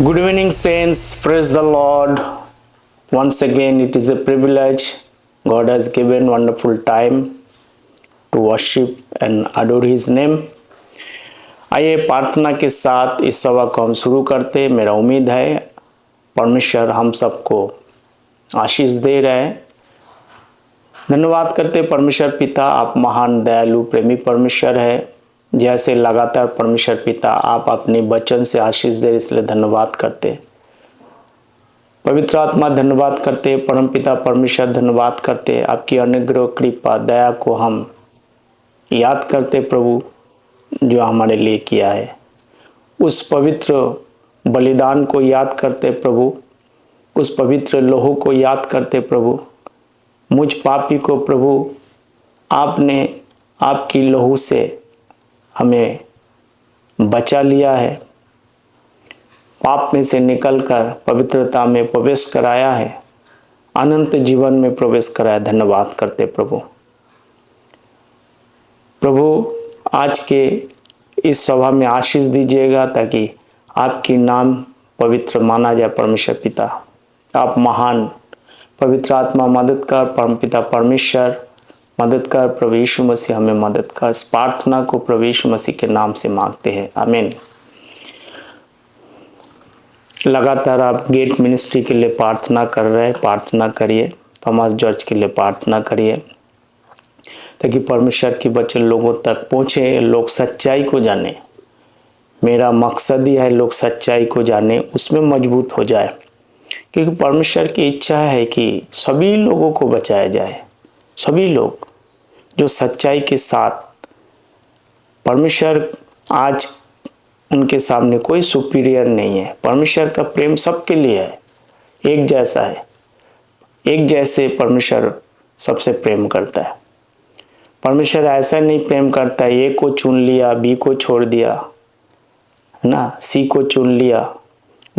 Good evening, saints. Praise the Lord. Once again, it is a privilege. God has given wonderful time to worship and adore His name. आइए प्रार्थना के साथ इस सभा को हम शुरू करते। मेरा उम्मीद है परमेश्वर हम सबको आशीष दे रहे हैं। धन्यवाद करते परमेश्वर पिता, आप महान दयालु प्रेमी परमेश्वर है। जैसे लगातार परमेश्वर पिता आप अपने वचन से आशीष दे, इसलिए धन्यवाद करते। पवित्र आत्मा धन्यवाद करते, परम पिता परमेश्वर धन्यवाद करते। आपकी अनुग्रह कृपा दया को हम याद करते प्रभु, जो हमारे लिए किया है। उस पवित्र बलिदान को याद करते प्रभु, उस पवित्र लोहू को याद करते प्रभु। मुझ पापी को प्रभु आपने आपकी लोहू से हमें बचा लिया है, पाप में से निकलकर पवित्रता में प्रवेश कराया है, अनंत जीवन में प्रवेश कराया। धन्यवाद करते प्रभु। प्रभु आज के इस सभा में आशीष दीजिएगा ताकि आपकी नाम पवित्र माना जाए। परमेश्वर पिता आप महान, पवित्र आत्मा मदद कर, परमपिता परमेश्वर मदद कर, प्रभु यीशु मसीह हमें मदद कर। इस प्रार्थना को प्रभु यीशु मसीह के नाम से मांगते हैं, आमीन। लगातार आप गेट मिनिस्ट्री के लिए प्रार्थना कर रहे हैं, प्रार्थना करिए। थॉमस जॉर्ज के लिए प्रार्थना करिए ताकि परमेश्वर की वचन लोगों तक पहुँचे, लोग सच्चाई को जाने। मेरा मकसद ही है लोग सच्चाई को जाने, उसमें मजबूत हो जाए, क्योंकि परमेश्वर की इच्छा है कि सभी लोगों को बचाया जाए। सभी लोग जो सच्चाई के साथ, परमेश्वर आज उनके सामने कोई सुपीरियर नहीं है। परमेश्वर का प्रेम सबके लिए है, एक जैसा है, एक जैसे परमेश्वर सबसे प्रेम करता है। परमेश्वर ऐसा नहीं प्रेम करता है ए को चुन लिया, बी को छोड़ दिया, है ना, सी को चुन लिया,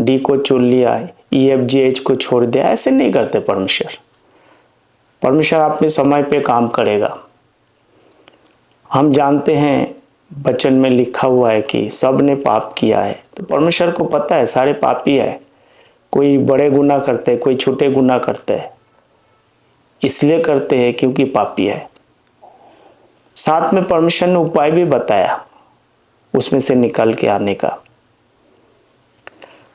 डी को चुन लिया, EFGH को छोड़ दिया। ऐसे नहीं करते परमेश्वर। परमेश्वर अपने समय पे काम करेगा। हम जानते हैं वचन में लिखा हुआ है कि सब ने पाप किया है, तो परमेश्वर को पता है सारे पापी है। कोई बड़े गुनाह करते हैं, कोई छोटे गुनाह करते हैं, इसलिए करते हैं क्योंकि पापी है। साथ में परमेश्वर ने उपाय भी बताया उसमें से निकल के आने का।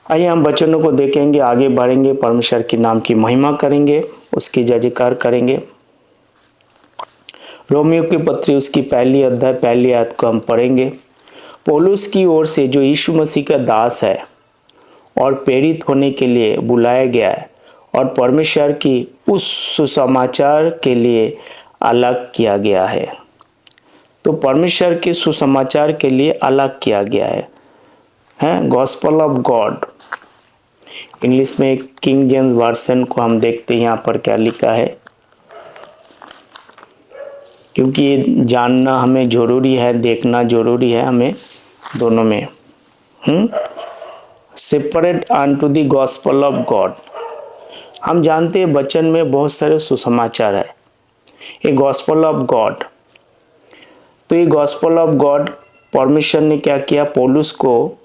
आइए हम वचनों को देखेंगे, आगे बढ़ेंगे, परमेश्वर के नाम की महिमा करेंगे, उसकी जय जयकार करेंगे। रोमियो की पत्री उसकी पहली अध्याय पहली आयत को हम पढ़ेंगे। पौलुस की ओर से, जो यीशु मसीह का दास है और प्रेरित होने के लिए बुलाया गया है और परमेश्वर की उस सुसमाचार के लिए अलग किया गया है। तो परमेश्वर के सुसमाचार के लिए अलग किया गया है गॉस्पेल ऑफ गॉड। इंग्लिश में किंग जेम्स वर्जन को हम देखते हैं यहाँ पर क्या लिखा है, क्योंकि ये जानना हमें जरूरी है, देखना जरूरी है हमें दोनों में। Separate unto the gospel of God. हम जानते हैं वचन में बहुत सारे सुसमाचार है, ये गॉस्पेल ऑफ गॉड। तो ये गॉस्पेल ऑफ गॉड परमेश्वर ने क्या किया, पौलुस को,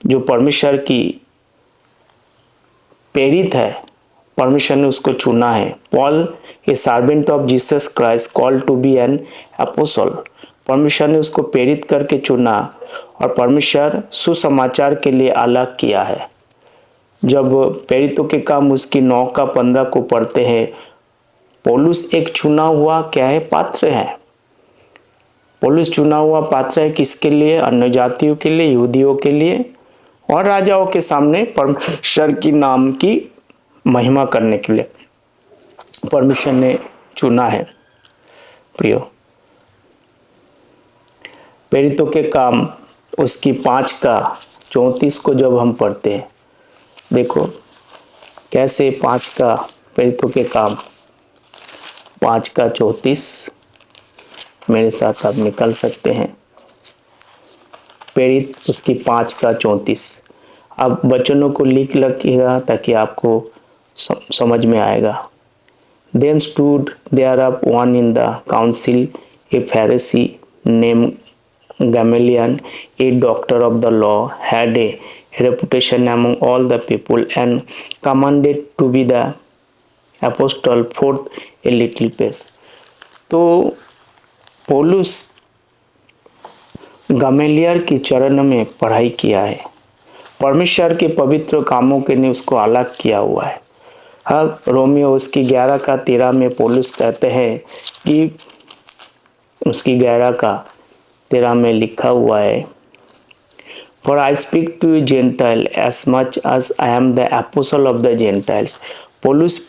जो परमेश्वर की प्रेरित है, परमेश्वर ने उसको चुना है। Paul a servant of Jesus Christ called to be an apostle. परमेश्वर ने उसको प्रेरित करके चुना और परमेश्वर सुसमाचार के लिए अलग किया है। जब प्रेरितों के काम उसकी 9 का 15 को पढ़ते हैं, पौलुस एक चुना हुआ क्या है, पात्र है। पौलुस चुना हुआ पात्र है किसके लिए, अन्य जातियों के लिए, यहूदियों के लिए और राजाओं के सामने परमेश्वर की नाम की महिमा करने के लिए परमेश्वर ने चुना है। प्रियो, प्रेरितों के काम उसकी 5 का 34 को जब हम पढ़ते हैं, देखो कैसे 5 का प्रेरितों के काम 5 का 34 मेरे साथ आप निकल सकते हैं। प्रेरित उसकी 5 का 34। अब वचनों को लिख लगिएगा ताकि आपको समझ में आएगा। Then stood there up one in the council, a Pharisee named Gamaliel, a doctor of the law, had a reputation among all the people and commanded to be the apostle forth a little pace। तो पौलुस गमलियल की चरण में पढ़ाई किया है, परमेश्वर के पवित्र कामों के लिए उसको अलग किया हुआ है। हाँ, रोमियो उसकी 11 का 13 में पौलुस कहते हैं कि उसकी 11 का 13 में लिखा हुआ है, For I speak to you Gentile as much as I am the apostle of the Gentiles। पौलुस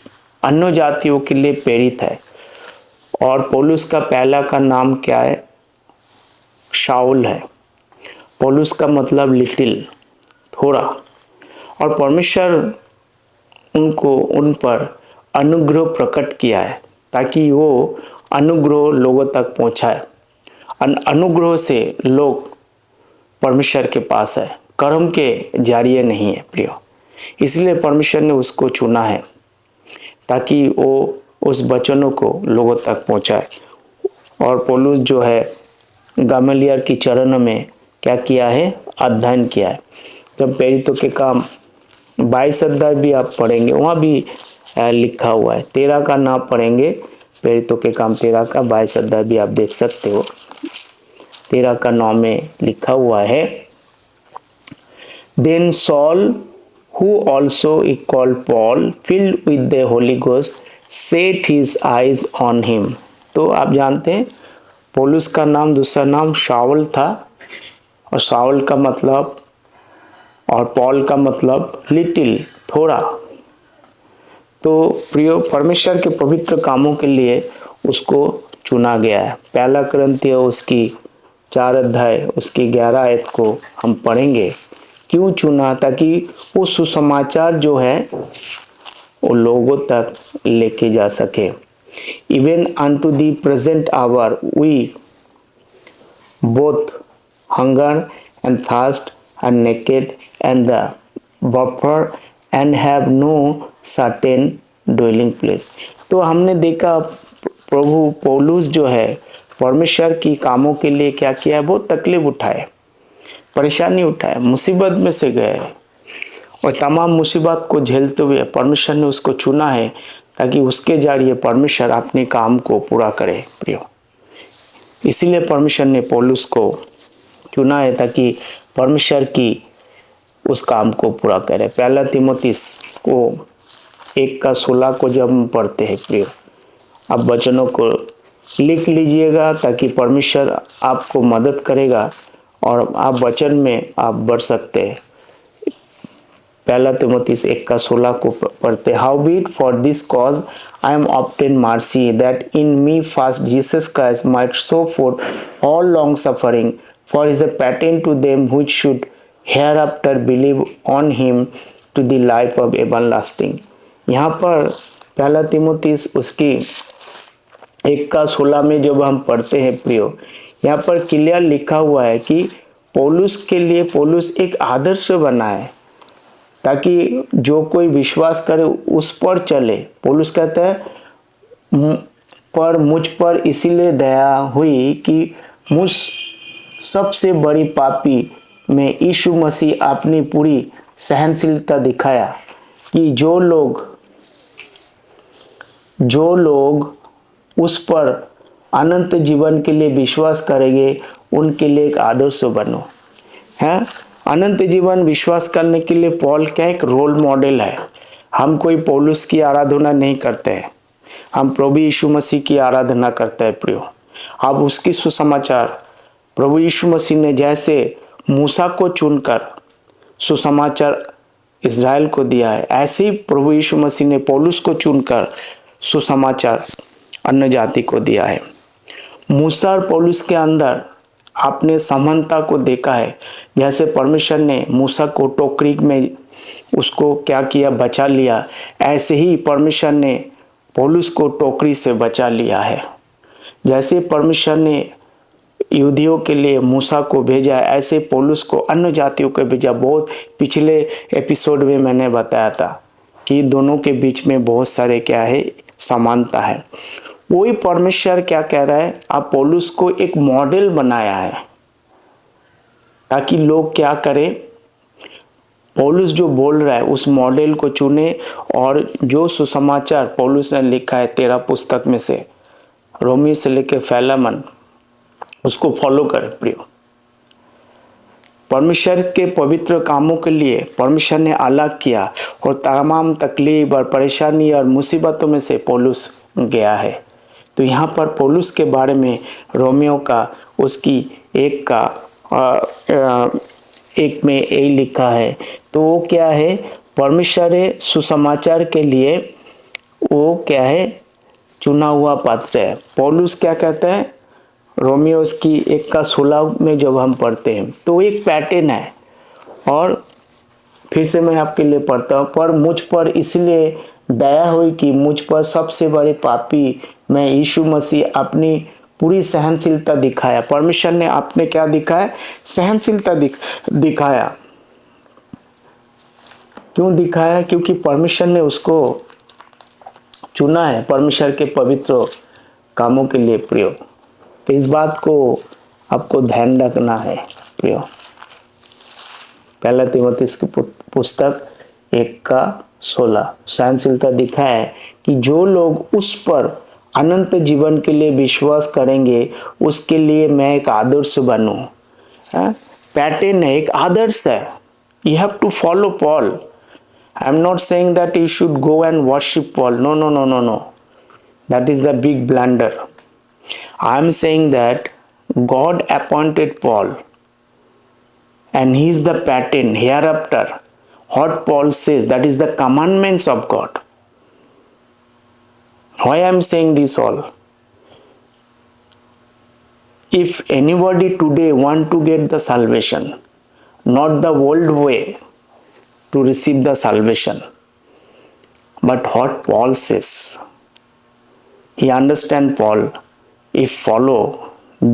अन्य जातियों के लिए प्रेरित है और पौलुस का पहला का नाम क्या है? शाऊल है। पौलुस का मतलब लिटिल, थोड़ा, और परमेश्वर उन पर अनुग्रह प्रकट किया है ताकि वो अनुग्रह लोगों तक पहुंचाए। अनुग्रह से लोग परमेश्वर के पास है, कर्म के जरिए नहीं है प्रियो। इसलिए परमेश्वर ने उसको चुना है ताकि वो उस वचनों को लोगों तक पहुंचाए। और पौलुस जो है गमलियल की चरण में क्या किया है? अध्ययन किया है। जब प्रेरितों के काम 22 अध्याय भी आप पढ़ेंगे, वहाँ भी लिखा हुआ है। 13 का नाम पढ़ेंगे, प्रेरितों के काम 13 का 22 अध्याय भी आप देख सकते हो। 13 का 9 में लिखा हुआ है, Then Saul, who also is called Paul, filled with the Holy Ghost, set his eyes on him। तो आप जानते हैं पौलुस का नाम, दूसरा नाम शाऊल था, और शाऊल का मतलब और पॉल का मतलब लिटिल, थोड़ा। तो प्रियो, परमेश्वर के पवित्र कामों के लिए उसको चुना गया है। पहला कुरिन्थियों उसकी 4 अध्याय उसकी 11 आयत को हम पढ़ेंगे। क्यों चुना? ताकि वो सुसमाचार जो है वो लोगों तक लेके जा सके। Even unto the present hour we both hunger and thirst and naked and the buffer and have no certain dwelling place। तो हमने देखा प्रभु पौलुस जो है परमेश्वर की कामों के लिए क्या किया है? बहुत तकलीफ उठाए, परेशानी उठाए, मुसीबत में से गए, और तमाम मुसीबत को झेलते हुए परमेश्वर ने उसको चुना है ताकि उसके जरिए परमेश्वर अपने काम को पूरा करे प्रियो। इसीलिए परमेश्वर ने पौलुस को चुना है ताकि परमेश्वर की उस काम को पूरा करे। पहला तीमुथियुस को 1 का 16 को जब हम पढ़ते हैं प्रियो, आप वचनों को लिख लीजिएगा ताकि परमेश्वर आपको मदद करेगा और आप वचन में आप बढ़ सकते हैं। पहला तीमुथियुस 1 का 16 को पढ़ते, Howbeit for this cause I am obtained mercy, that in me first Jesus Christ might show forth all long suffering, for is a pattern to them which should hereafter believe on him to the life of everlasting। यहाँ पर पहला तीमुथियुस उसकी 1 का 16 में जब हम पढ़ते हैं प्रियो, यहाँ पर क्लियर लिखा हुआ है कि पौलुस के लिए पौलुस एक आदर्श बना है ताकि जो कोई विश्वास करे उस पर चले। पौलुस कहता है पर मुझ पर इसीलिए दया हुई कि मुझ सबसे बड़ी पापी में यीशु मसीह अपनी पूरी सहनशीलता दिखाया कि जो लोग उस पर अनंत जीवन के लिए विश्वास करेंगे उनके लिए एक आदर्श बनो। है अनंत जीवन विश्वास करने के लिए पॉल क्या एक रोल मॉडल है। हम कोई पौलुस की आराधना नहीं करते हैं, हम प्रभु यीशु मसीह की आराधना करते हैं प्रियो। अब उसकी सुसमाचार प्रभु यीशु मसीह ने जैसे मूसा को चुनकर सुसमाचार इज़राइल को दिया है, ऐसे ही प्रभु यीशु मसीह ने पौलुस को चुनकर सुसमाचार अन्य जाति को दिया है। मूसा और पौलुस के अंदर आपने समानता को देखा है। जैसे परमेश्वर ने मूसा को टोकरी में उसको क्या किया? बचा लिया। ऐसे ही परमेश्वर ने पौलुस को टोकरी से बचा लिया है। जैसे परमेश्वर ने यहूदियों के लिए मूसा को भेजा, ऐसे पौलुस को अन्य जातियों को भेजा। बहुत पिछले एपिसोड में मैंने बताया था कि दोनों के बीच में बहुत सारे क्या है? समानता है। वही परमेश्वर क्या कह रहा है? आप पौलुस को एक मॉडल बनाया है ताकि लोग क्या करें? पौलुस जो बोल रहा है उस मॉडल को चुने और जो सुसमाचार पौलुस ने लिखा है 13 पुस्तक में से, रोमी से लेकर फिलेमन, उसको फॉलो करें प्रियो। परमेश्वर के पवित्र कामों के लिए परमेश्वर ने अलग किया और तमाम तकलीफ और परेशानी और मुसीबतों में से पौलुस गया है। तो यहाँ पर पौलुस के बारे में रोमियो का उसकी एक में यही लिखा है। तो वो क्या है, परमेश्वर सुसमाचार के लिए वो क्या है, चुना हुआ पात्र है। पौलुस क्या कहता है, रोमियो की 1:16 में जब हम पढ़ते हैं तो एक पैटर्न है। और फिर से मैं आपके लिए पढ़ता हूँ, पर मुझ पर इसलिए दया हुई कि मुझ पर सबसे बड़े पापी मैं यीशु मसीह अपनी पूरी सहनशीलता दिखाया। परमेश्वर ने आपने क्या दिखाया, सहनशीलता दिखाया। क्यों दिखाया, क्योंकि परमेश्वर ने उसको चुना है परमेश्वर के पवित्र कामों के लिए प्रियो। तो इस बात को आपको ध्यान रखना है प्रियो। पहला तीमुथियुस की पुस्तक 1:16 सहनशीलता दिखा है कि जो लोग उस पर अनंत जीवन के लिए विश्वास करेंगे उसके लिए मैं एक आदर्श बनूं। पैटर्न है, एक आदर्श है। You have to follow Paul. I am not saying that you should go and worship Paul, no no no no no, that is the big blunder. I am saying that God appointed Paul and he is the pattern hereafter. What Paul says, that is the commandments of God. Why I am saying this all? If anybody today want to get the salvation, not the old way to receive the salvation, but what Paul says, he understand Paul, if follow,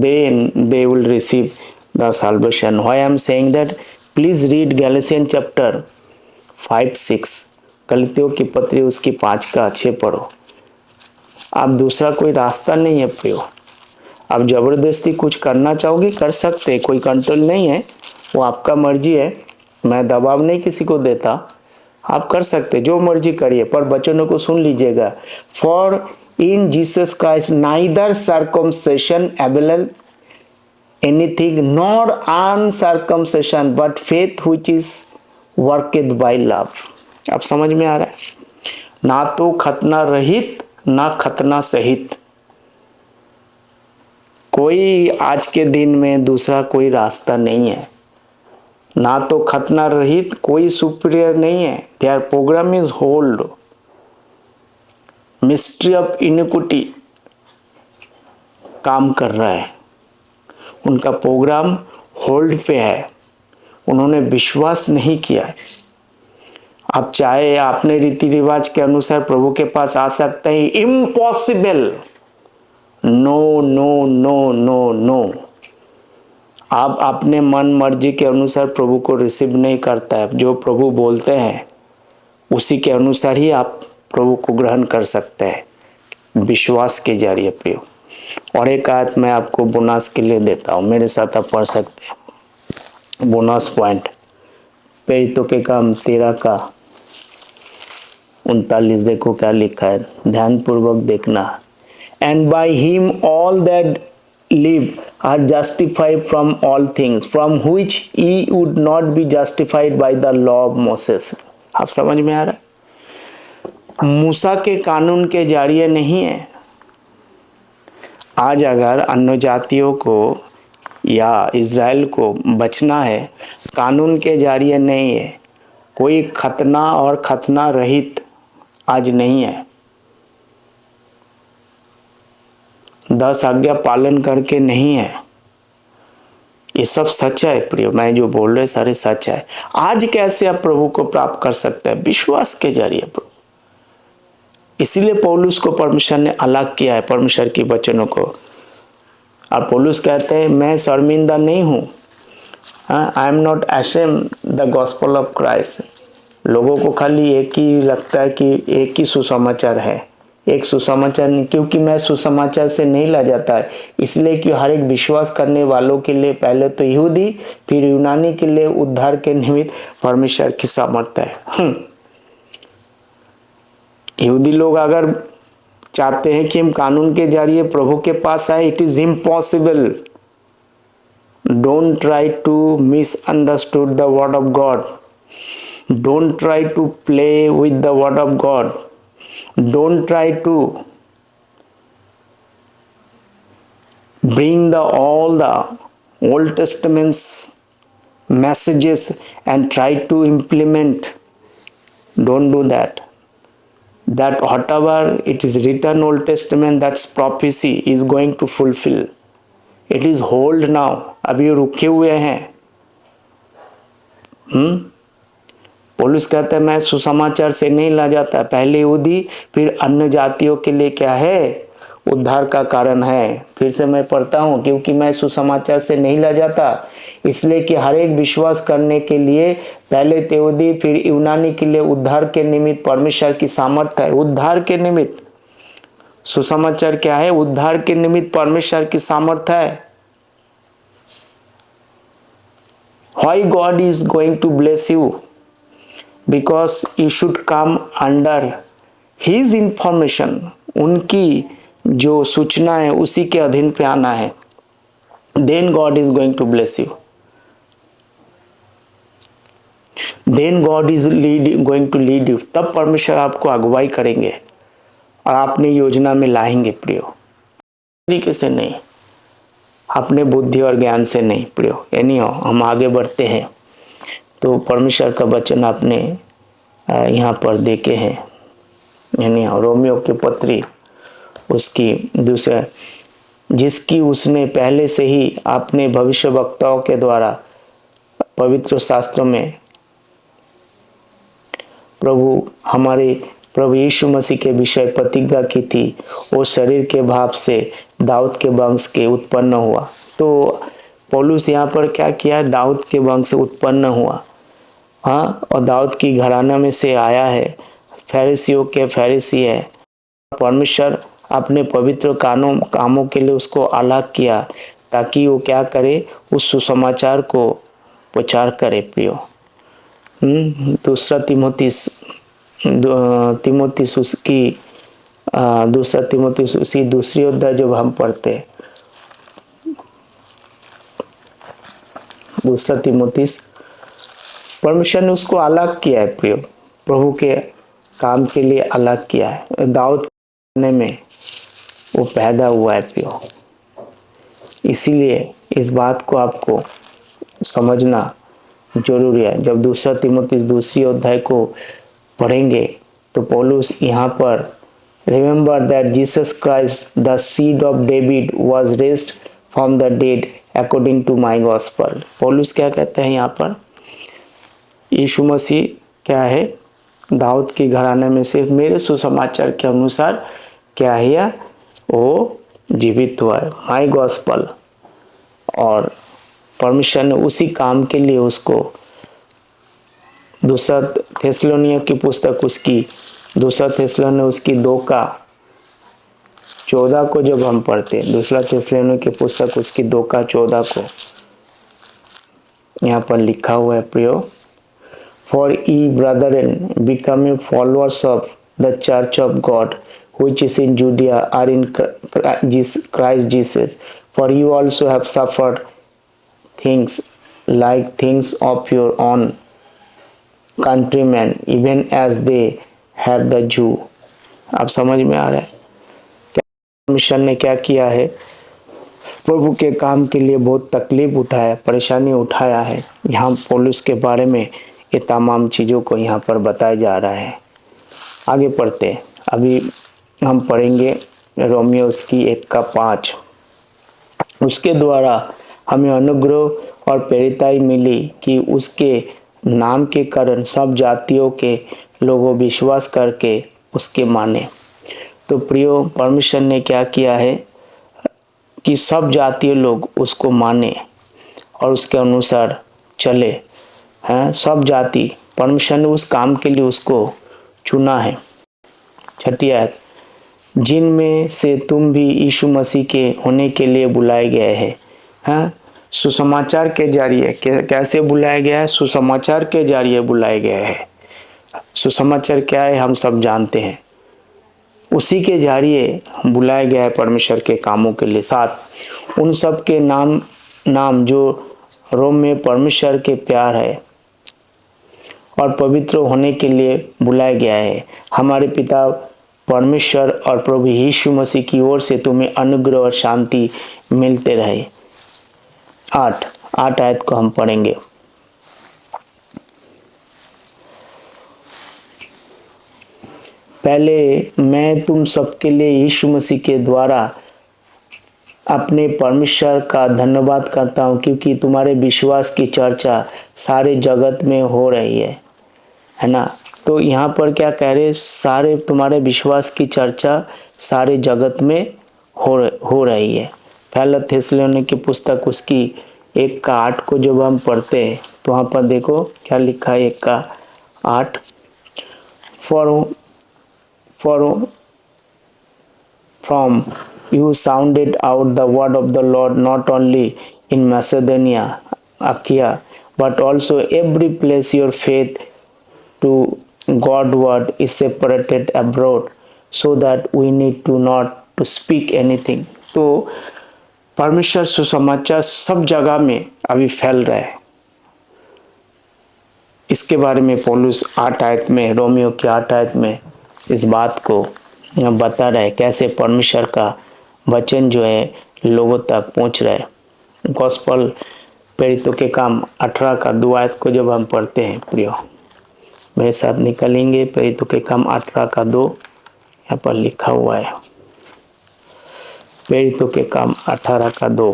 then they will receive the salvation. Why I am saying that? Please read Galatians chapter 5-6, गलतियों की पत्री उसकी 5-6 पढ़ो। आप दूसरा कोई रास्ता नहीं है प्रियो। आप जबरदस्ती कुछ करना चाहोगे कर सकते, कोई कंट्रोल नहीं है, वो आपका मर्जी है। मैं दबाव नहीं किसी को देता, आप कर सकते जो मर्जी करिए, पर वचनों को सुन लीजिएगा। For in Jesus Christ neither circumcision availeth anything nor uncircumcision but faith which is worked by love। अब समझ में आ रहा है, ना तो खतना रहित ना खतना सहित। कोई आज के दिन में दूसरा कोई रास्ता नहीं है। ना तो खतना रहित कोई सुपीरियर नहीं है। There program is hold. Mystery of iniquity काम कर रहा है, उनका प्रोग्राम होल्ड पे है, उन्होंने विश्वास नहीं किया है। आप चाहे आपने रीति रिवाज के अनुसार प्रभु के पास आ सकते हैं, impossible, no no no no no. आप अपने मन मर्जी के अनुसार प्रभु को रिसीव नहीं करता है। जो प्रभु बोलते हैं उसी के अनुसार ही आप प्रभु को ग्रहण कर सकते हैं विश्वास के जरिए प्रियो। और एक आयत मैं आपको बोनस के लिए देता हूँ, मेरे साथ आप पढ़ सकते हैं। बोनस पॉइंट प्रेरितों के काम 13:39 देखो क्या लिखा है, ध्यानपूर्वक देखना। And by him all that live are justified from all things from which he would not be justified by the law of Moses. आप समझ में आ रहा है, मूसा के कानून के जरिए नहीं है। आज अगर अन्य जातियों को या इज़राइल को बचना है, कानून के जरिए नहीं है। कोई खतना और खतना रहित आज नहीं है। 10 आज्ञा पालन करके नहीं है। ये सब सच है प्रियो, मैं जो बोल रहे सारे सच है। आज कैसे आप प्रभु को प्राप्त कर सकते हैं? विश्वास के जरिए प्रभु। इसीलिए पौलुस को परमेश्वर ने अलग किया है परमेश्वर की वचनों को। और पौलुस कहते हैं मैं शर्मिंदा नहीं हूँ, आई am not ashamed the gospel of Christ. लोगों को खाली एक ही लगता है कि एक ही सुसमाचार है, एक सुसमाचार नहीं, क्योंकि मैं सुसमाचार से नहीं ला जाता है, इसलिए कि हर एक विश्वास करने वालों के लिए, पहले तो यहूदी फिर यूनानी के लिए उद्धार के निमित्त परमेश्वर की सामर्थ्य है। यहूदी लोग अगर चाहते हैं कि हम कानून के जरिए प्रभु के पास आए, it is impossible. Don't try to misunderstood the word of God, don't try to play with the word of God, don't try to bring all the Old Testament's messages and try to implement. Don't do that. That whatever it is written Old Testament, that's prophecy is going to fulfill. It is hold now. अभी रुके हुए हैं। पौलुस कहता है मैं सुसमाचार से नहीं ला जाता, पहले यहूदी फिर अन्य जातियों के लिए क्या है, उद्धार का कारण है। फिर से मैं पढ़ता हूँ, क्योंकि मैं सुसमाचार से नहीं ला जाता, इसलिए कि हर एक विश्वास करने के लिए, पहले तो यहूदी फिर यूनानी के लिए उद्धार के निमित्त परमेश्वर की सामर्थ्य है। उद्धार के निमित्त सुसमाचार क्या है, उद्धार के निमित्त परमेश्वर की सामर्थ्य है। Why God is going to bless you? Because you should come under His information, उनकी जो सूचना है उसी के अधीन पे आना है। Then God is going to bless you. Then God is going to lead you. तब परमेश्वर आपको अगुवाई करेंगे और आपने योजना में लाएंगे प्रियो, तरीके से नहीं, अपने बुद्धि और ज्ञान से नहीं प्रियो। यानी हम आगे बढ़ते हैं तो परमेश्वर का वचन आपने यहाँ पर देखे हैं, यानी रोमियो की पत्री उसकी दूसरा, जिसकी उसने पहले से ही आपने भविष्यवक्ताओं के द्वारा पवित्र शास्त्रों में हमारे प्रभु यीशु मसीह के विषय प्रतिज्ञा की थी। वो शरीर के भाव से दाऊद के वंश के उत्पन्न हुआ। तो पौलुस यहाँ पर क्या किया, दाऊद के वंश से उत्पन्न हुआ, हाँ, और दाऊद की घराना में से आया है, फरीसियों के फरीसी है। परमेश्वर अपने पवित्र कामों के लिए उसको अलग किया ताकि वो क्या करे, उस सुसमाचार को प्रचार करे प्रियो। दूसरा तिमोथीस उसकी दूसरा तिमोथीस उसी दूसरी अध्याय जब हम पढ़ते हैं, दूसरा तिमोथीस, परमेश्वर ने उसको अलग किया है प्रियो, प्रभु के काम के लिए अलग किया है। दाऊद में वो पैदा हुआ है प्रियो, इसीलिए इस बात को आपको समझना जरूरी है। जब दूसरा तिमोथीस दूसरी अध्याय को पढ़ेंगे तो पौलुस यहाँ पर remember that Jesus Christ the seed of David was raised from the dead according to my gospel. पौलुस क्या कहते हैं यहाँ पर, यीशु मसीह क्या है, दाऊद के घराने में से मेरे सुसमाचार के अनुसार क्या है, वो जीवित हुआ है, माय गॉस्पेल। और परमेश्वर ने उसी काम के लिए उसको दूसरा थेसलोनियों की पुस्तक उसकी दूसरा थेसलोनियों उसकी 2:14 को जब हम पढ़ते हैं, दूसरा थेसलोनियों की पुस्तक उसकी 2:14 को यहाँ पर लिखा हुआ है प्रियो, for E Brethren becoming followers of the church of God which is in Judea are in Christ Jesus, for you also have suffered things like things of your own countrymen, even as they have the Jew। आप समझ में आ रहा है क्या mission ने क्या किया है, प्रभु के काम के लिए बहुत तकलीफ उठाया, परेशानी उठाया है। यहाँ पौलुस के बारे में ये तमाम चीज़ों को यहाँ पर बताया जा रहा है। आगे पढ़ते हैं, अभी हम पढ़ेंगे रोमियो उसकी 1:5। उसके द्वारा हमें अनुग्रह और प्रेरिताई मिली कि उसके नाम के कारण सब जातियों के लोगों विश्वास करके उसके माने। तो प्रियो, परमेश्वर ने क्या किया है कि सब जातीय लोग उसको माने और उसके अनुसार चले हैं। सब जाति, परमेश्वर ने उस काम के लिए उसको चुना है। 6 आयत, जिनमें से तुम भी यीशु मसीह के होने के लिए बुलाए गए हैं। हाँ, सुसमाचार के जरिए कैसे बुलाया गया है? सुसमाचार के जरिए बुलाए गए हैं। सुसमाचार क्या है हम सब जानते हैं, उसी के जरिए बुलाया गया है परमेश्वर के कामों के लिए। साथ उन सब के नाम जो रोम में परमेश्वर के प्यार है और पवित्र होने के लिए बुलाया गया है। हमारे पिता परमेश्वर और प्रभु यीशु मसीह की ओर से तुम्हें अनुग्रह और शांति मिलते रहे। 8 आयत को हम पढ़ेंगे। पहले मैं तुम सबके लिए यीशु मसीह के द्वारा अपने परमेश्वर का धन्यवाद करता हूँ, क्योंकि तुम्हारे विश्वास की चर्चा सारे जगत में हो रही है ना। तो यहाँ पर क्या कह रहे? सारे तुम्हारे विश्वास की चर्चा सारे जगत में हो रही है। पहला थिस्सलुनीके की पुस्तक उसकी 1:8 को जब हम पढ़ते हैं तो वहाँ पर देखो क्या लिखा है। 1:8 from you sounded out the word of the Lord not only in Macedonia, Achaia, but also every place your faith to God word is separated abroad, so that we need to not to speak anything। तो परमेश्वर सुसमाचार सब जगह में अभी फैल रहा है। इसके बारे में पौलुस 8 आयत में, रोमियो की 8 आयत में इस बात को बता रहा है, कैसे परमेश्वर का वचन जो है लोगों तक पहुंच रहा है। गॉस्पल प्रेरितों के काम 18 का 2 आयत को जब हम पढ़ते हैं प्रियो, मेरे साथ निकलेंगे। प्रेरितों के काम 18 का 2 यहाँ पर लिखा हुआ है। प्रेरितों के काम 18 का 2।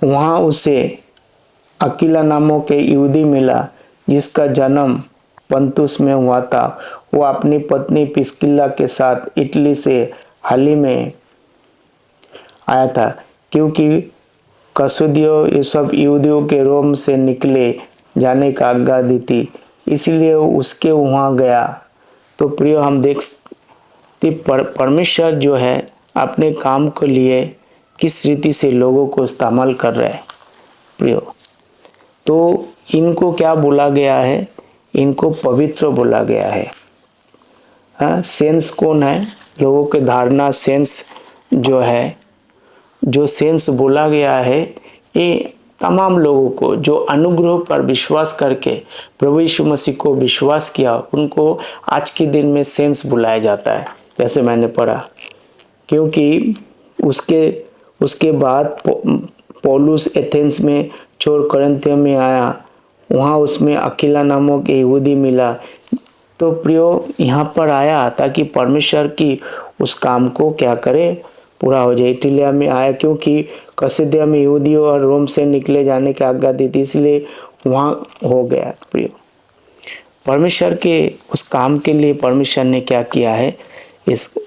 वहाँ उसे अकीला नामक के यहूदी मिला, जिसका जन्म पंतुस में हुआ था। वो अपनी पत्नी प्रिस्किल्ला के साथ इटली से हाल ही में आया था, क्योंकि कसुदियों ये सब यहूदियों के रोम से निकले जाने का आज्ञा दी थी, इसलिए उसके वहाँ गया। तो प्रियो हम देखते परमेश्वर जो है अपने काम के लिए किस रीति से लोगों को इस्तेमाल कर रहा है प्रियो। तो इनको क्या बोला गया है? इनको पवित्र बोला गया है। हाँ, सेंस कौन है? लोगों के धारणा सेंस जो है, जो सेंस बोला गया है, ये तमाम लोगों को जो अनुग्रह पर विश्वास करके प्रभु यीशु मसीह को विश्वास किया, उनको आज के दिन में सेंस बुलाया जाता है, जैसे मैंने पढ़ा। क्योंकि उसके बाद पौलुस एथेंस में छोड़ कोरिन्थियों में आया, वहाँ उसमें अकीला नामक यहूदी मिला। तो प्रियो यहाँ पर आया ताकि परमेश्वर की उस काम को क्या करे, पूरा हो जाए। इटलिया में आया क्योंकि कसिदिया में यहूदियों और रोम से निकले जाने की आज्ञा दी थी, इसलिए वहाँ हो गया। प्रियो परमेश्वर के उस काम के लिए परमेश्वर ने क्या किया है,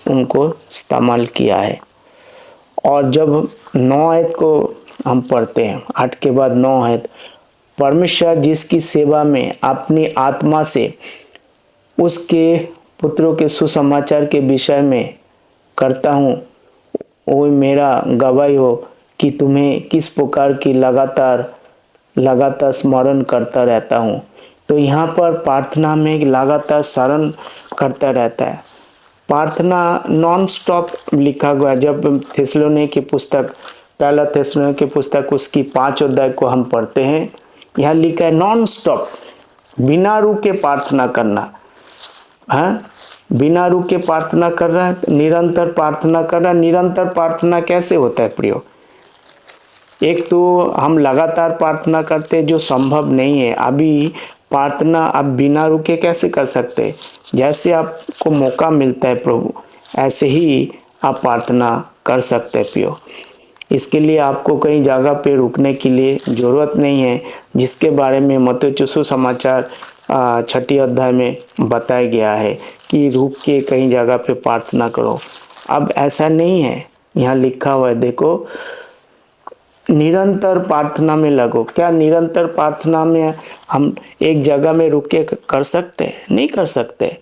उनको इस्तेमाल किया है। और जब 9 आयत को हम पढ़ते हैं, 8 के बाद 9 आयत, परमेश्वर जिसकी सेवा में अपनी आत्मा से उसके पुत्रों के सुसमाचार के विषय में करता हूँ, वो मेरा गवाही हो कि तुम्हें किस प्रकार की लगातार स्मरण करता रहता हूँ। तो यहाँ पर प्रार्थना में लगातार स्मरण करता रहता है। प्रार्थना नॉन स्टॉप लिखा हुआ है। जब थिस्सलुनीके की पुस्तक, पहला थिस्सलुनीके की पुस्तक उसकी 5 अध्याय को हम पढ़ते हैं, यहाँ लिखा है नॉन स्टॉप, बिना रुके प्रार्थना करना। हाँ, बिना रुके प्रार्थना कर रहा है, निरंतर प्रार्थना कर रहा है। निरंतर प्रार्थना कैसे होता है प्रियो? एक तो हम लगातार प्रार्थना करते हैं, जो संभव नहीं है। अभी प्रार्थना आप बिना रुके कैसे कर सकते? जैसे आपको मौका मिलता है प्रभु, ऐसे ही आप प्रार्थना कर सकते हैं प्रियो। इसके लिए आपको कहीं जगह पे रुकने की लिए ज़रूरत नहीं है, जिसके बारे में मत्ती सुसमाचार 6 अध्याय में बताया गया है कि रुक के कहीं जगह पे प्रार्थना करो। अब ऐसा नहीं है, यहाँ लिखा हुआ है, देखो निरंतर प्रार्थना में लगो। क्या निरंतर प्रार्थना में हम एक जगह में रुक के कर सकते हैं? नहीं कर सकते,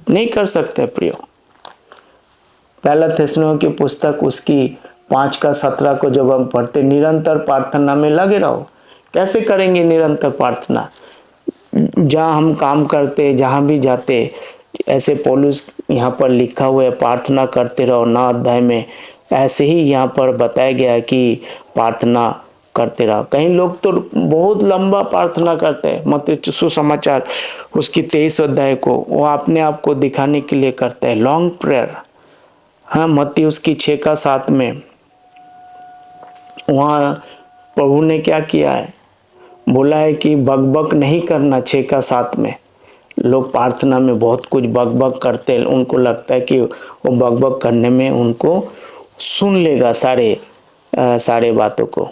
नहीं कर सकते प्रियो। पहला थिस्सलुनीकियों की पुस्तक उसकी 5:17 को जब हम पढ़ते, निरंतर प्रार्थना में लगे रहो। कैसे करेंगे निरंतर प्रार्थना? जहाँ हम काम करते, जहाँ भी जाते, ऐसे पौलुस यहाँ पर लिखा हुआ है प्रार्थना करते रहो 9 अध्याय में। ऐसे ही यहाँ पर बताया गया है कि प्रार्थना करते रहो। कई लोग तो बहुत लंबा प्रार्थना करते हैं। मत्ती सुसमाचार उसकी 23 अध्याय को वो अपने आप को दिखाने के लिए करते हैं लॉन्ग प्रेयर। हाँ, मत्ती उसकी 6:7 में वहाँ प्रभु ने क्या किया है, बोला है कि बकबक नहीं करना। 6:7 में लोग प्रार्थना में बहुत कुछ बकबक करते हैं, उनको लगता है कि वो बकबक करने में उनको सुन लेगा सारे बातों को।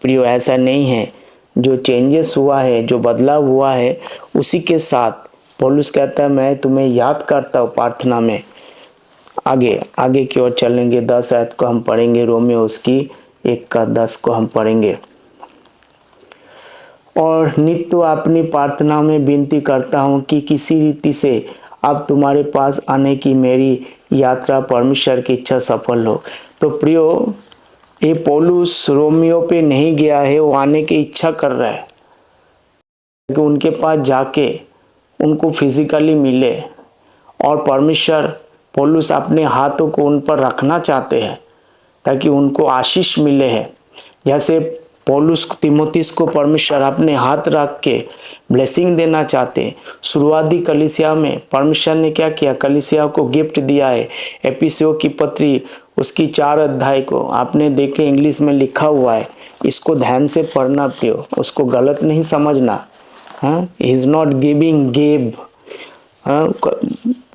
प्रियो, ऐसा नहीं है। जो चेंजेस हुआ है, जो बदलाव हुआ है, उसी के साथ पौलुस कहता है मैं तुम्हें याद करता हूँ प्रार्थना में। आगे की ओर चलेंगे। 10 आयत को हम पढ़ेंगे, रोमियो उसकी 1:10 को हम पढ़ेंगे। और नित्य अपनी प्रार्थना में विनती करता हूँ कि किसी रीति से अब तुम्हारे पास आने की मेरी यात्रा परमेश्वर की इच्छा सफल हो। तो प्रियो, ये पौलुस रोमियो पे नहीं गया है, वो आने की इच्छा कर रहा है कि उनके पास जाके उनको फिजिकली मिले। और परमेश्वर, पौलुस अपने हाथों को उन पर रखना चाहते हैं ताकि उनको आशीष मिले है। जैसे पौलुस तीमुथियुस को परमेश्वर अपने हाथ रख के ब्लेसिंग देना चाहते हैं। शुरुआती कलीसिया में परमेश्वर ने क्या किया, कलीसिया को गिफ्ट दिया है। एफिसियों की पत्री उसकी 4 अध्याय को आपने देखे, इंग्लिश में लिखा हुआ है। इसको ध्यान से पढ़ना प्रियो, उसको गलत नहीं समझना। हाँ, इज नॉट गिविंग गिव।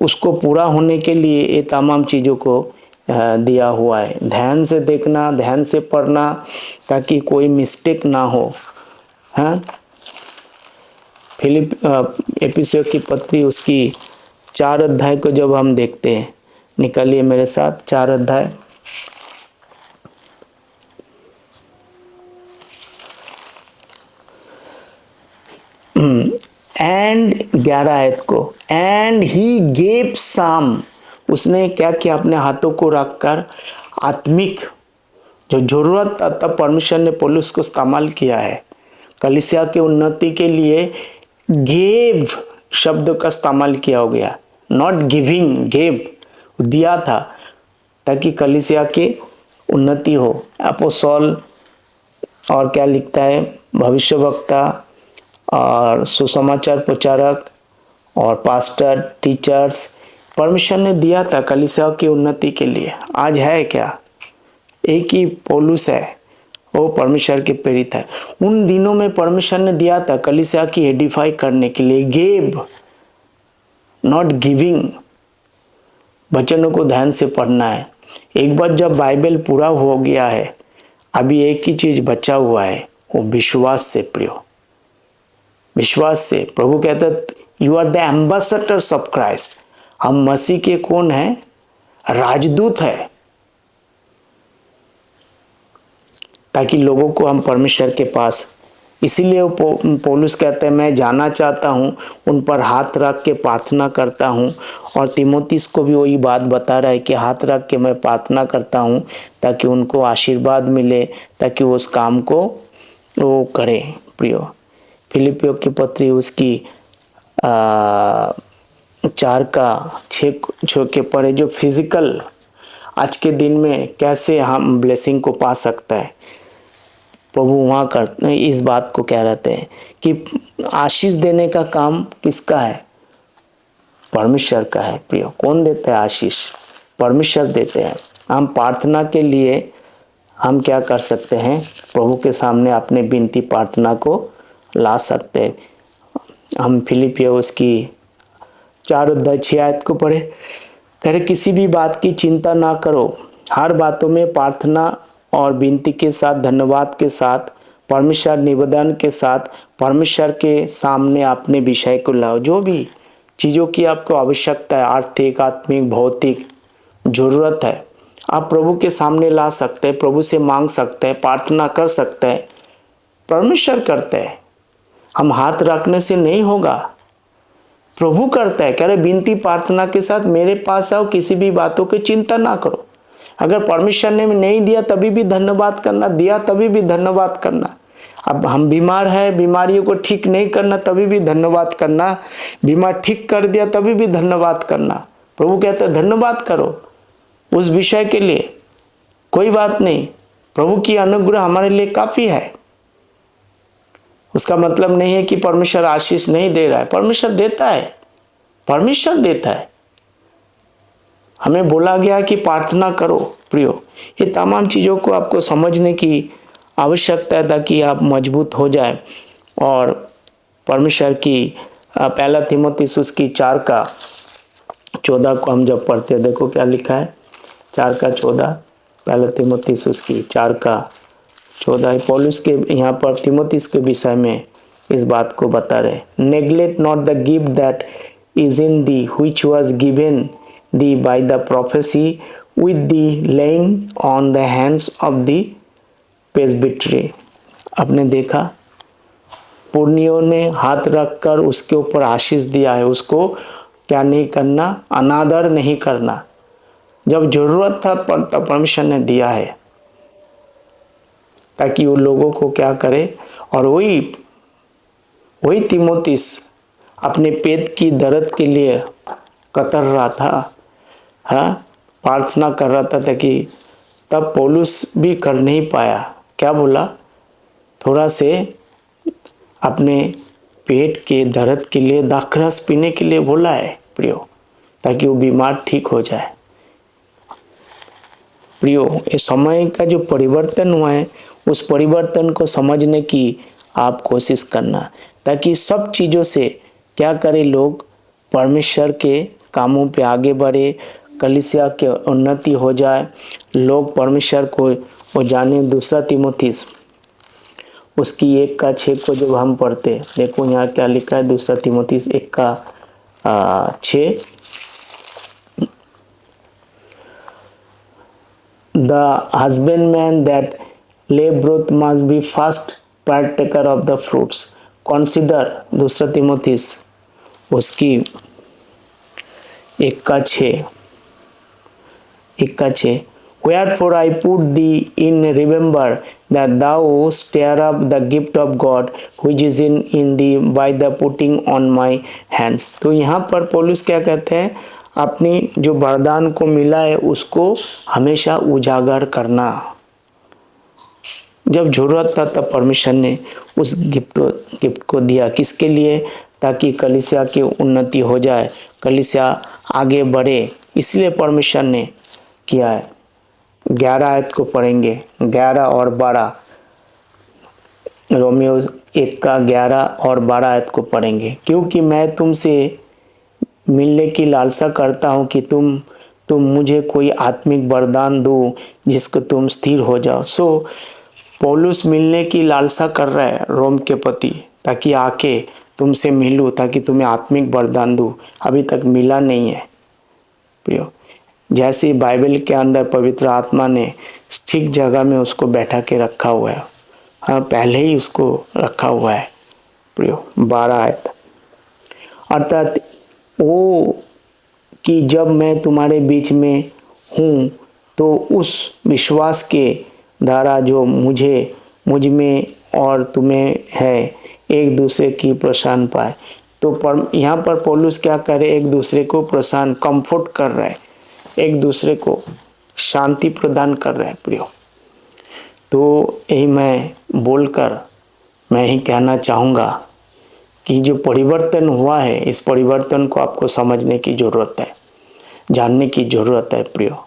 उसको पूरा होने के लिए ये तमाम चीज़ों को दिया हुआ है। ध्यान से देखना, ध्यान से पढ़ना ताकि कोई मिस्टेक ना हो। हाँ, एफिसियों की पत्री उसकी 4 अध्याय को जब हम देखते हैं, निकालिए मेरे साथ 4 अध्याय। एंड 11 आयत को, एंड ही गेव सम, उसने क्या किया, अपने हाथों को रखकर आत्मिक जो जरूरत था तब परमेश्वर ने पौलुस को इस्तेमाल किया है कलीसिया के उन्नति के लिए। गेव शब्द का इस्तेमाल किया हो गया, नॉट गिविंग, गेव दिया था ताकि कलीसिया की उन्नति हो। अपोस्तल और क्या लिखता है, भविष्यवक्ता और सुसमाचार प्रचारक और पास्टर, टीचर्स, परमेश्वर ने दिया था कलीसिया की उन्नति के लिए। आज है क्या? एक ही पौलुस है, वो परमेश्वर के प्रेरित है। उन दिनों में परमेश्वर ने दिया था कलीसिया की एडिफाई करने के लिए। Gave, not giving. वचनों को ध्यान से पढ़ना है। एक बार जब बाइबल पूरा हो गया है, अभी एक ही चीज बचा हुआ है, वो विश्वास से प्रियो, विश्वास से। प्रभु कहता है you are the ambassadors of Christ. हम मसीह के कौन है? राजदूत है, ताकि लोगों को हम परमेश्वर के पास। इसीलिए पौलुस कहते हैं मैं जाना चाहता हूँ, उन पर हाथ रख के प्रार्थना करता हूँ। और तीमुथियुस को भी वही बात बता रहा है कि हाथ रख के मैं प्रार्थना करता हूँ ताकि उनको आशीर्वाद मिले, ताकि वो उस काम को वो करें प्रियो। फिलिपियों की पत्री उसकी 4:6 के पढ़े। जो फिजिकल आज के दिन में कैसे हम ब्लेसिंग को पा सकता है, प्रभु वहाँ कर इस बात को कह रहते हैं कि आशीष देने का काम किसका है? परमेश्वर का है प्रियो। कौन देता है आशीष? परमेश्वर देते हैं। हम प्रार्थना के लिए हम क्या कर सकते हैं? प्रभु के सामने अपने विनती प्रार्थना को ला सकते हैं। हम फिलिपियों उसकी 4:6 आयत को पढ़े। कह रहे किसी भी बात की चिंता ना करो, हर बातों में प्रार्थना और विनती के साथ, धन्यवाद के साथ, परमेश्वर निवेदन के साथ परमेश्वर के सामने अपने विषय को लाओ। जो भी चीज़ों की आपको आवश्यकता है, आर्थिक, आत्मिक, भौतिक जरूरत है, आप प्रभु के सामने ला सकते हैं, प्रभु से मांग सकते हैं, प्रार्थना कर सकते हैं। परमेश्वर करते हैं, हम हाथ रखने से नहीं होगा, प्रभु करता है। कह रहे विनती प्रार्थना के साथ मेरे पास आओ, किसी भी बातों की चिंता ना करो। अगर परमेश्वर ने नहीं दिया तभी भी धन्यवाद करना, दिया तभी भी धन्यवाद करना। अब हम बीमार है, बीमारियों को ठीक नहीं करना तभी भी धन्यवाद करना, बीमार ठीक कर दिया तभी भी धन्यवाद करना। प्रभु कहते हैं धन्यवाद करो उस विषय के लिए, कोई बात नहीं, प्रभु की अनुग्रह हमारे लिए काफी है। उसका मतलब नहीं है कि परमेश्वर आशीष नहीं दे रहा है, परमेश्वर देता है, परमेश्वर देता है। हमें बोला गया कि प्रार्थना करो। प्रियो, ये तमाम चीज़ों को आपको समझने की आवश्यकता है ताकि आप मजबूत हो जाए और परमेश्वर की पहला तीमुथियुस उसकी 4:14 को हम जब पढ़ते हैं, देखो क्या लिखा है 4:14, पहला तीमुथियुस उसकी 4:14। पौलुस के यहाँ पर तीमुथियुस के विषय में इस बात को बता रहे, neglect not the gift that is in the which was given the by the prophecy with the laying on the hands of the presbytery. आपने देखा पुर्णियों ने हाथ रखकर उसके ऊपर आशीष दिया है। उसको क्या नहीं करना, अनादर नहीं करना। जब जरूरत था तब परमेश्वर ने दिया है ताकि वो लोगों को क्या करे। और वही तीमुथियुस अपने पेट की दर्द के लिए कतर रहा था, हाँ, प्रार्थना कर रहा था ताकि, तब पौलुस भी कर नहीं पाया। क्या बोला, थोड़ा से अपने पेट के दर्द के लिए दाखरस पीने के लिए बोला है प्रियो, ताकि वो बीमार ठीक हो जाए। प्रियो, इस समय का जो परिवर्तन हुआ है उस परिवर्तन को समझने की आप कोशिश करना, ताकि सब चीज़ों से क्या करें, लोग परमेश्वर के कामों पे आगे बढ़े, कलीसिया के उन्नति हो जाए, लोग परमेश्वर को वो जाने। दूसरा तीमुथियुस उसकी 1:6 को जब हम पढ़ते, देखो यहाँ क्या लिखा है, दूसरा तीमुथियुस 1:6, the husbandman that laboureth must be first partaker of the fruits. Consider दूसरा तीमुथियुस उसकी 1:6, wherefore I put thee in remember that thou stir up the gift of God which is in thee by the putting on my hands. तो यहाँ पर पौलुस क्या कहते हैं, अपनी जो वरदान को मिला है उसको हमेशा उजागर करना। जब जरूरत था तब परमेश्वर ने उस गिफ्ट को दिया, किसके लिए, ताकि कलीसिया की उन्नति हो जाए, कलीसिया आगे बढ़े, इसलिए परमेश्वर ने किया है। 11 आयत को पढ़ेंगे, 11 और 12, रोमियो 1:11 और 12 आयत को पढ़ेंगे। क्योंकि मैं तुमसे मिलने की लालसा करता हूँ कि तुम मुझे कोई आत्मिक वरदान दो जिसको तुम स्थिर हो जाओ। सो पौलुस मिलने की लालसा कर रहा है रोम के प्रति, ताकि आके तुमसे मिलूं, ताकि तुम्हें आत्मिक वरदान दूं। अभी तक मिला नहीं है प्रियो। जैसे बाइबल के अंदर पवित्र आत्मा ने ठीक जगह में उसको बैठा के रखा हुआ है, हाँ, पहले ही उसको रखा हुआ है प्रियो। 12 आयत, अर्थात वो कि जब मैं तुम्हारे बीच में हूँ तो उस विश्वास के धारा जो मुझ में और तुम्हें है एक दूसरे की प्रोत्साहन पाए। तो यहाँ पर पौलुस क्या करे, एक दूसरे को प्रोत्साहन, कंफर्ट कर रहा है, एक दूसरे को शांति प्रदान कर रहा है प्रियो। तो यही मैं बोलकर मैं ही कहना चाहूँगा कि जो परिवर्तन हुआ है, इस परिवर्तन को आपको समझने की ज़रूरत है, जानने की ज़रूरत है प्रियो।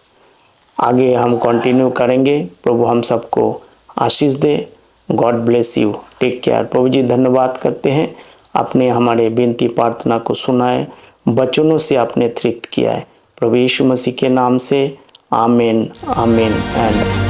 आगे हम कंटिन्यू करेंगे। प्रभु हम सबको आशीष दे। God bless you, take care. प्रभु जी धन्यवाद करते हैं, आपने हमारे विनती प्रार्थना को सुना है, वचनों से आपने तृप्त किया है। प्रभु यीशु मसीह के नाम से आमीन, आमीन एंड